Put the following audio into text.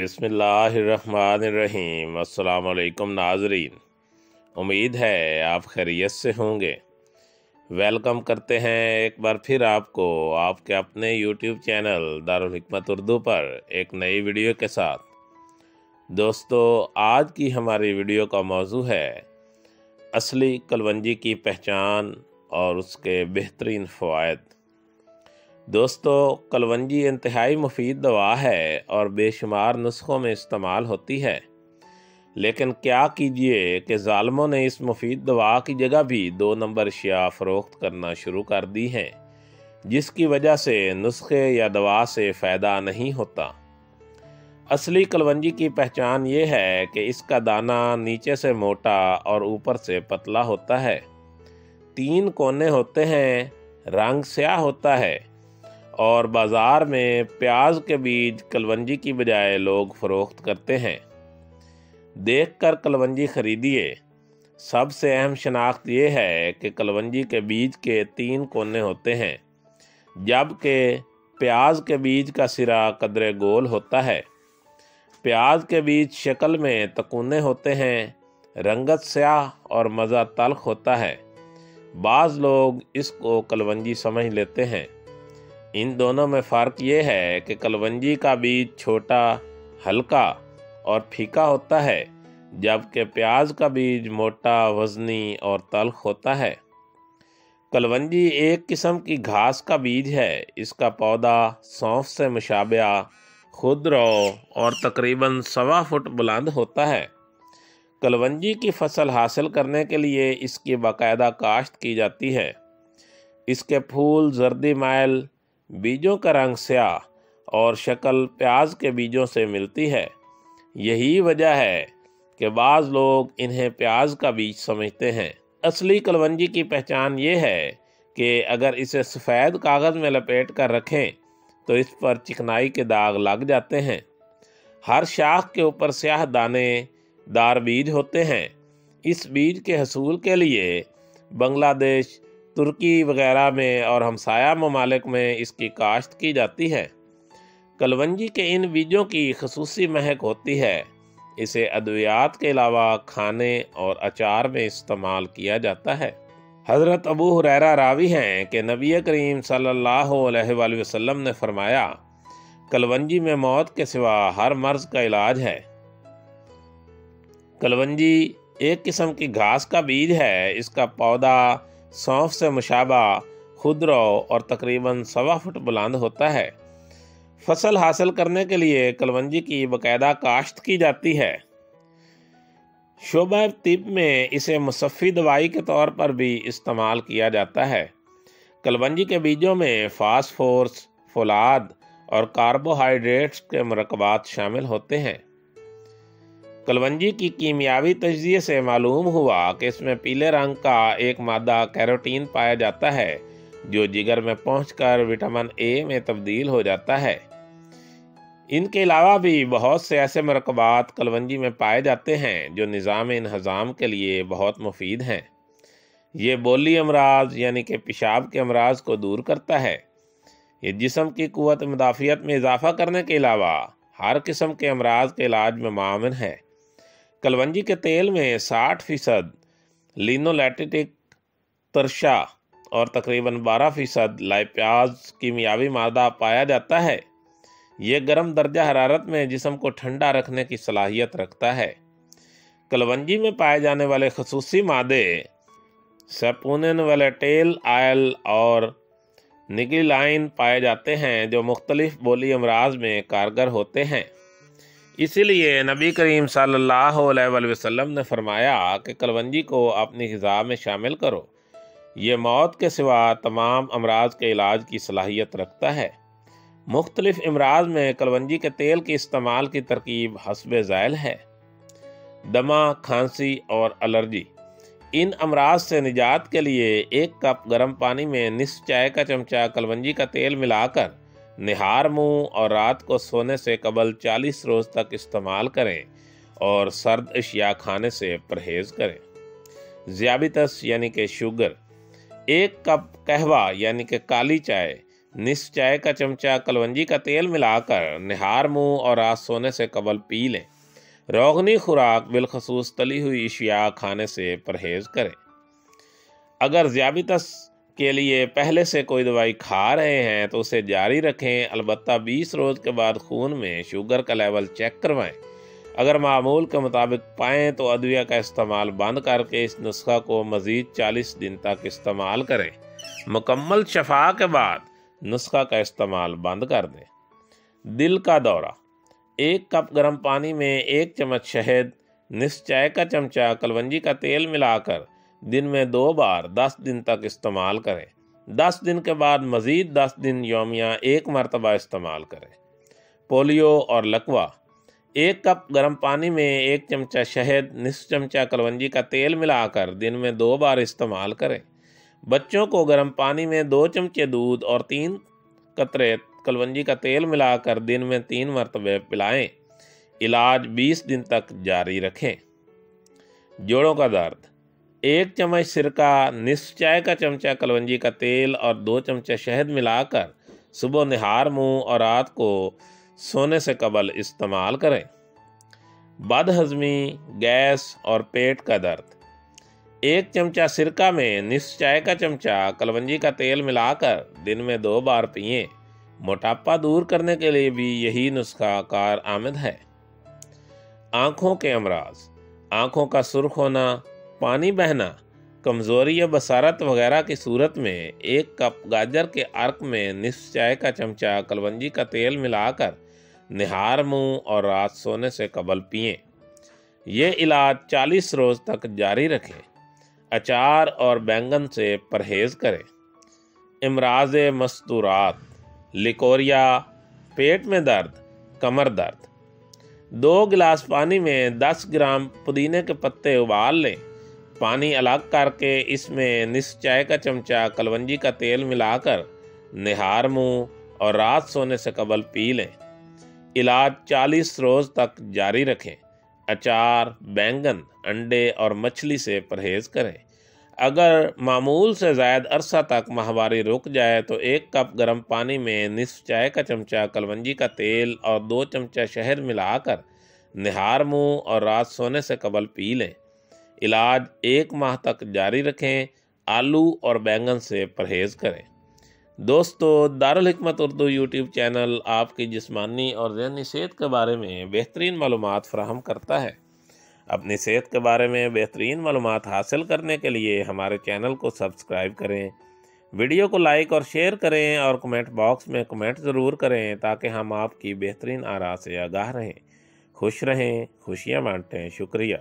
बिस्मिल्लाहिर्रहमानिर्रहीम। अस्सलाम वालेकुम नाज़रीन, उम्मीद है आप खैरियत से होंगे। वेलकम करते हैं एक बार फिर आपको आपके अपने यूट्यूब चैनल दारुल हिकमत उर्दू पर एक नई वीडियो के साथ। दोस्तों, आज की हमारी वीडियो का मौजू है असली कलवंजी की पहचान और उसके बेहतरीन फ़वाइद। दोस्तों, कलवंजी इंतहाई मुफीद दवा है और बेशुमार नुस्खों में इस्तेमाल होती है, लेकिन क्या कीजिए कि ज़ालिमों ने इस मुफीद दवा की जगह भी 2 नंबर अशिया फ़रोख्त करना शुरू कर दी हैं, जिसकी वजह से नुस्खे या दवा से फ़ायदा नहीं होता। असली कलवंजी की पहचान ये है कि इसका दाना नीचे से मोटा और ऊपर से पतला होता है, 3 कोने होते हैं, रंग स्याह होता है और बाज़ार में प्याज के बीज कलवंजी की बजाय लोग फ़रोख्त करते हैं। देखकर कलवंजी ख़रीदिए। सबसे अहम शनाख्त ये है कि कलवंजी के बीज के 3 कोने होते हैं, जबकि प्याज के बीज का सिरा कदरे गोल होता है। प्याज के बीज शक्ल में तकूने होते हैं, रंगत स्याह और मज़ा तल्ख होता है। बाज़ लोग इसको कलवंजी समझ लेते हैं। इन दोनों में फ़र्क ये है कि कलवंजी का बीज छोटा, हल्का और फीका होता है, जबकि प्याज का बीज मोटा, वज़नी और तल्ख होता है। कलवंजी एक किस्म की घास का बीज है। इसका पौधा सौंफ से मुशाबिया, खुरदरा और तकरीबन 1.25 फुट बुलंद होता है। कलवंजी की फसल हासिल करने के लिए इसकी बाकायदा काश्त की जाती है। इसके फूल जर्दी माइल, बीजों का रंग स्याह और शक्ल प्याज के बीजों से मिलती है। यही वजह है कि बाज़ लोग इन्हें प्याज का बीज समझते हैं। असली कलवंजी की पहचान ये है कि अगर इसे सफ़ेद कागज़ में लपेट कर रखें तो इस पर चिकनाई के दाग लग जाते हैं। हर शाख के ऊपर स्याह दाने दार बीज होते हैं। इस बीज के हसूल के लिए बांग्लादेश, तुर्की वगैरह में और हमसाया ममालिक में इसकी काश्त की जाती है। कलवंजी के इन बीजों की खसूसी महक होती है। इसे अद्वियात के अलावा खाने और अचार में इस्तेमाल किया जाता है। हज़रत अबू हुरैरा रावी हैं कि नबी करीम सल्लल्लाहु अलैहि वसल्लम ने फरमाया, कलवंजी में मौत के सिवा हर मर्ज़ का इलाज है। कलवंजी एक किस्म की घास का बीज है। इसका पौधा सौंफ से मुशाबा, खुरदरा और तकरीबन 1.25 फुट बुलंद होता है। फसल हासिल करने के लिए कलवंजी की बाकायदा काश्त की जाती है। शोबा तिब में इसे मुसफ़ी दवाई के तौर पर भी इस्तेमाल किया जाता है। कलवंजी के बीजों में फास्फोरस, फौलाद और कार्बोहाइड्रेट्स के मरकबात शामिल होते हैं। कलवंजी की कीमियावी तजज़िये से मालूम हुआ कि इसमें पीले रंग का एक मादा कैरोटीन पाया जाता है, जो जिगर में पहुंचकर विटामिन ए में तब्दील हो जाता है। इनके अलावा भी बहुत से ऐसे मरकबात कलवंजी में पाए जाते हैं जो निज़ाम इंहज़ाम के लिए बहुत मुफीद हैं। ये बोली अमराज यानी कि पेशाब के अमराज को दूर करता है। ये जिस्म की क़ुव्वत मुदाफ़ियत में इजाफ़ा करने के अलावा हर किस्म के अमराज के इलाज में मामन है। कलवंजी के तेल में 60% लिनोलेटिक तरशा और तकरीबन 12% लाइप्याज कीमियावी मादा पाया जाता है। ये गर्म दर्जा हरारत में जिस्म को ठंडा रखने की सलाहियत रखता है। कलवंजी में पाए जाने वाले खसूसी मादे सैपोनिन वोलेटाइल आयल और निग्लिलाइन पाए जाते हैं, जो मुख्तलिफ बोली अमराज में कारगर होते हैं। इसीलिए नबी करीम सल्लल्लाहु अलैहि वसल्लम ने फरमाया कि कलवंजी को अपनी ग़िज़ा में शामिल करो। ये मौत के सिवा तमाम अमराज के इलाज की सलाहियत रखता है। मुख्तलिफ अमराज में कलवंजी के तेल के इस्तेमाल की तरकीब हस्बे ज़ैल है। दमा, खांसी और एलर्जी। इन अमराज से निजात के लिए 1 कप गर्म पानी में निस्फ चाय का चमचा कलवंजी का तेल मिलाकर निहार मुँह और रात को सोने से कबल 40 रोज़ तक इस्तेमाल करें और सर्द अशिया खाने से परहेज़ करें। ज़ियाबितस यानी कि शुगर। 1 कप कहवा यानी कि काली चाय निस चाय का चमचा कलवंजी का तेल मिलाकर निहार मुंह और रात सोने से कबल पी लें। रोगनी खुराक बिलखसूस तली हुई अशिया खाने से परहेज़ करें। अगर ज़ियाबितस के लिए पहले से कोई दवाई खा रहे हैं तो उसे जारी रखें, अलबत्ता 20 रोज़ के बाद खून में शुगर का लेवल चेक करवाएं। अगर मामूल के मुताबिक पाएँ तो अदविया का इस्तेमाल बंद करके इस नुस्खा को मज़ीद 40 दिन तक इस्तेमाल करें। मुकम्मल शफा के बाद नुस्खा का इस्तेमाल बंद कर दें। दिल का दौरा, 1 कप गर्म पानी में 1 चम्मच शहद, निस चाय का चमचा कलवंजी का तेल मिलाकर दिन में 2 बार 10 दिन तक इस्तेमाल करें। 10 दिन के बाद मज़ीद 10 दिन यौमिया 1 मरतबा इस्तेमाल करें। पोलियो और लकवा, 1 कप गर्म पानी में 1 चमचा शहद, निस चमचा कलवंजी का तेल मिलाकर दिन में 2 बार इस्तेमाल करें। बच्चों को गर्म पानी में 2 चमचे दूध और 3 कतरे कलवंजी का तेल मिलाकर दिन में 3 मरतबे पिलाएं। इलाज 20 दिन तक जारी रखें। जोड़ों का दर्द, 1 चम्मच सिरका, निस चाय का चमचा कलवंजी का तेल और 2 चमचा शहद मिलाकर सुबह निहार मुंह और रात को सोने से कबल इस्तेमाल करें। बदहज़मी, गैस और पेट का दर्द, 1 चमचा सिरका में निस चाय का चमचा कलवंजी का तेल मिलाकर दिन में 2 बार पिएं। मोटापा दूर करने के लिए भी यही नुस्खा कार आमद है। आँखों के अमराज, आँखों का सुर्ख होना, पानी बहना, कमज़ोरी या बसारत वगैरह की सूरत में 1 कप गाजर के अर्क में निस चाय का चमचा कलवंजी का तेल मिलाकर निहार मुंह और रात सोने से कबल पिएं। ये इलाज 40 रोज़ तक जारी रखें। अचार और बैंगन से परहेज़ करें। इमराज़ मस्तूरात, लिकोरिया, पेट में दर्द, कमर दर्द, 2 गिलास पानी में 10 ग्राम पुदीने के पत्ते उबाल लें। पानी अलग करके इसमें निस चाय का चमचा कलवंजी का तेल मिलाकर निहार मुंह और रात सोने से कबल पी लें। इलाज 40 रोज़ तक जारी रखें। अचार, बैंगन, अंडे और मछली से परहेज़ करें। अगर मामूल से ज़ायद अरसा तक माहवारी रुक जाए तो 1 कप गर्म पानी में निस चाय का चमचा कलवंजी का तेल और 2 चमचा शहद मिलाकर निहार मुंह और रात सोने से कबल पी लें। इलाज 1 माह तक जारी रखें। आलू और बैंगन से परहेज़ करें। दोस्तों, दारुल हिकमत उर्दू यूट्यूब चैनल आपकी जिस्मानी और ज़हनी सेहत के बारे में बेहतरीन मालूमात फ़राहम करता है। अपनी सेहत के बारे में बेहतरीन मालूमात हासिल करने के लिए हमारे चैनल को सब्सक्राइब करें, वीडियो को लाइक और शेयर करें और कमेंट बॉक्स में कमेंट ज़रूर करें ताकि हम आपकी बेहतरीन आरा से आगाह रहें। खुश रहें, खुशियाँ बांटें। शुक्रिया।